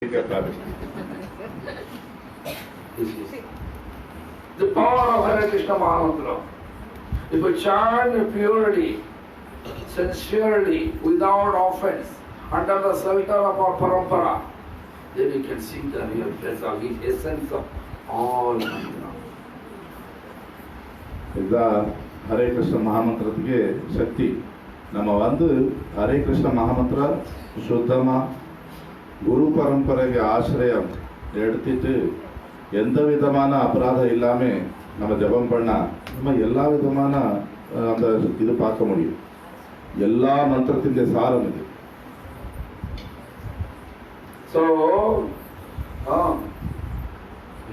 The power of Hare Krishna Mahamantra. If we chant purely, sincerely, without offense, under the shelter of our parampara, then we can see the real essence of all mantra. இதுதான் ஹரே கிருஷ்ண மகாமந்திரத்துக்கு சக்தி. நம்ம ஹரே கிருஷ்ண மகாமந்திர சுத்தமா குரு பரம்பரைக்கு ஆசிரியம் எடுத்துட்டு எந்த விதமான அபராதம் இல்லாம நம்ம ஜபம் பண்ணா நம்ம எல்லா விதமான அந்த இது பார்க்க முடியும். எல்லா மந்திரத்தின் சாரம் இது. So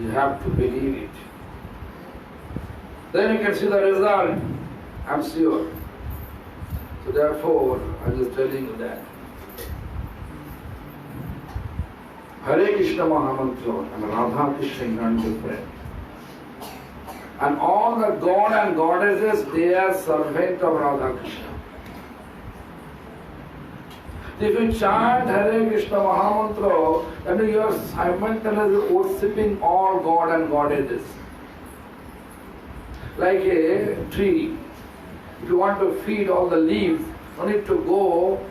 you have to believe it. Then you can see the result. I'm sure. So therefore, I'm just telling you that. Hare Krishna Mahamantra and Radha Krishna are different. And all the God and goddesses, they are servant of Radha Krishna. If you chant Hare Krishna Mahamantra, then you are simultaneously worshipping all God and goddesses. Like a tree, if you want to feed all the leaves, you need to go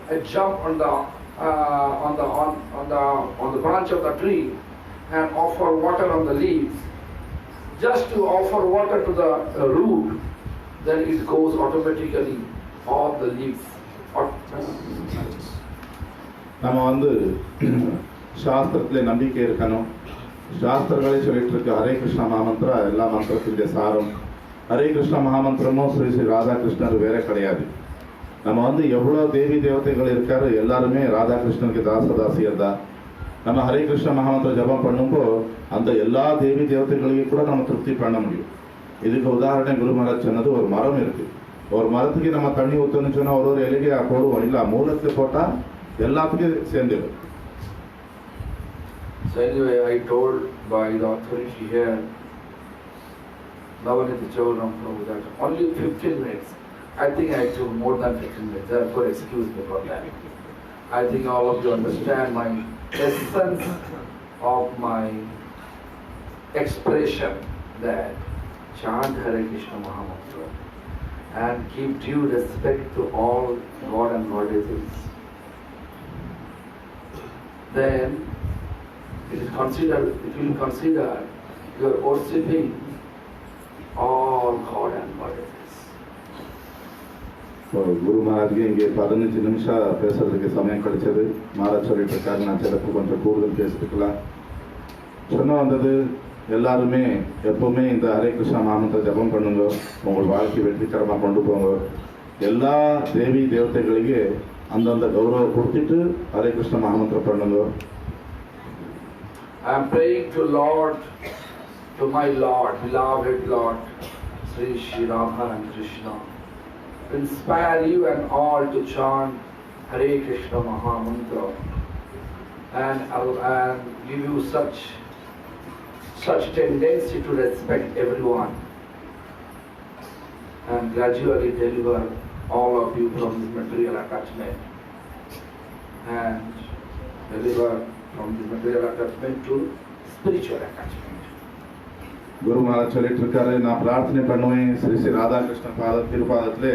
and jump on the branch of the tree and offer water on the leaves. Just to offer water to the root, then it goes automatically all the leaves. நம்ம ಶಾಸ್ತ್ರದಲ್ಲಿ ನಂಬಿಕೆ இருக்கணும். ಶಾಸ್ತ್ರಗಳೇ சொல்லிட்டு இருக்கு ஹரே கிருஷ்ண மகாமந்திர எல்லா மந்திரத்தின் சாரம். ஹரே கிருஷ்ண மகாமந்திரமும் ஸ்ரீ ஸ்ரீ ராதாகிருஷ்ணர் வேற கிடையாது. நம்ம எவ்வளோ தேவி தேவதைகள் இருக்காரு, எல்லாருமே ராதாகிருஷ்ணனுக்கு தாசதாசியர் தான். நம்ம ஹரே கிருஷ்ண மகாமந்திர ஜபம் பண்ணும்போ அந்த எல்லா தேவி தேவதைகளையும் கூட நம்ம திருப்தி பண்ண முடியும். இதுக்கு உதாரணம் குரு மகாராஜ் சொன்னது, ஒரு மரம் இருக்கு. ஒரு மரத்துக்கு நம்ம தண்ணி ஊற்றணும்னு சொன்னா ஒரு இலைக்கு போடுவோம், இல்லை மூலத்தை போட்டா எல்லாத்துக்கும் சேர்ந்துடும். So anyway, I told by the authority here, Navanitha Chauram Prabhu, that only 15 minutes. I think I took more than 15 minutes, therefore excuse me for that. I think all of you understand my essence of my expression, that chant Hare Krishna Mahamantra and give due respect to all God and goddesses. Then it will consider you are worshipping all God and goddesses. குரு மகாராஜ்க்கு இங்கே 15 நிமிஷம் பேசுறதுக்கு சமயம் கிடைச்சது. மகாராஜ் சொல்லிட்டு இருக்காரு, நான் சிறப்பு கொஞ்சம் கூடுதல் பேசிட்டுக்கலாம். சொன்ன வந்தது, எல்லாருமே எப்பவுமே இந்த ஹரே கிருஷ்ண மகாமந்திர ஜபம் பண்ணுங்க, உங்கள் வாழ்க்கை வெற்றிகரமாக கொண்டு போங்க. எல்லா தேவி தேவதைಗಳಿಗೆ அந்தந்த கௌரவம் கொடுத்துட்டு ஹரே கிருஷ்ண மகாமந்திரம் பண்ணுங்க. I am praying to Lord, to my Lord, beloved Lord, Sri Sri Radha and Krishna, to inspire you and all to chant Hare Krishna Mahamantra and give you such tendency to respect everyone and gradually deliver all of you from this material attachment and deliver from this material attachment to spiritual attachment. குரு மகாராஜ் சொல்லிட்டு இருக்காரு, நான் பிரார்த்தனை பண்ணுவேன் ஸ்ரீ ஸ்ரீ ராதாகிருஷ்ண திருப்பாதத்திலே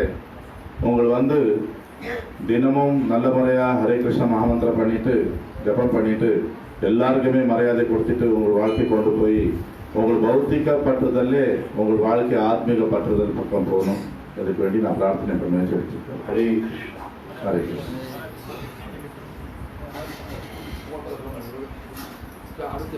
உங்கள் தினமும் நல்ல முறையா ஹரே கிருஷ்ண மகாமந்திரம் பண்ணிட்டு ஜபம் பண்ணிட்டு எல்லாருக்குமே மரியாதை கொடுத்துட்டு உங்கள் வாழ்க்கை கொண்டு போய் உங்கள் பௌத்திக பற்றுதல்லே உங்கள் வாழ்க்கை ஆத்மீக பற்றுதல் பக்கம் போகணும். அதுக்கு வேண்டி நான் பிரார்த்தனை பண்ணுவேன் சொல்லிட்டு இருக்கேன். ஹரே கிருஷ்ணா. ஹரே கிருஷ்ணா. அடுத்து